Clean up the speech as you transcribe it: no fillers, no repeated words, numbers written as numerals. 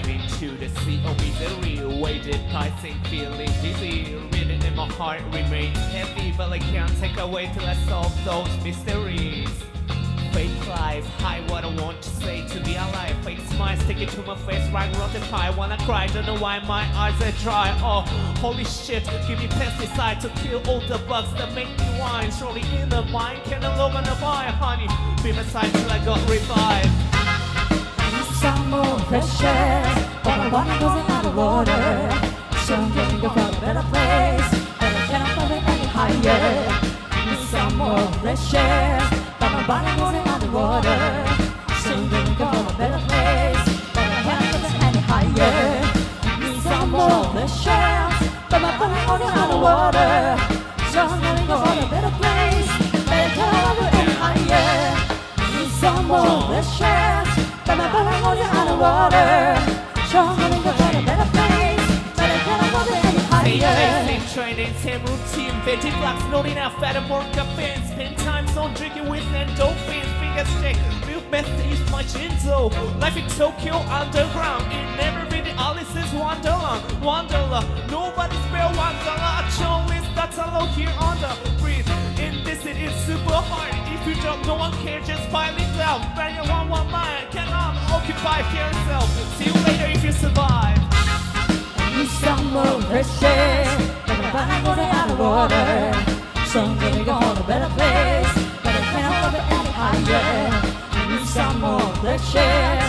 dive into the sea of misery. Weighted pricing, feeling dizzy. Reading in my heart remains heavy, but I can't take away till I solve those mysteries. Fake life, hide what I want to say to be alive. Fake smile, stick it to my face, right rotten pie. Wanna cry, don't know why my eyes are dry. Oh, holy shit, give me pesticide to kill all the bugs that make me whine. Surely in the mind, can no longer buy, honey. Be my side till I got revived. Some more fresh air, but my body goes out of water. Some getting go for a better place, but I cannot go any higher. Need some more fresh air, but my body goes out of water. Some getting go for a better place, but I cannot go any higher. Need some more fresh air, but my body goes out of water. Some getting go for a better place, but I cannot go any higher. Need some more fresh air. But my body goes out of water. So I'm gonna go to a better place, but I cannot go any higher. Same training, same routine. Veggie blocks, not enough fat and more caffeine. Spend time zone drinking with endorphins. Fingers shake, milk meth is my chinzo. Life in Tokyo underground. It never been Alice's Wonderland. Wonderland, nobody's spell Wonderland. Chonlist, that's alone here on the breeze. In this city, it's super hard. If you jump, no one cares, just pile it down. Bang your one mind, cannot occupy yourself. See you later if you survive. Need some more fresh air, but my body goes out of water. So I'm gonna go to a better place, but I cannot go any higher. Need some more fresh air,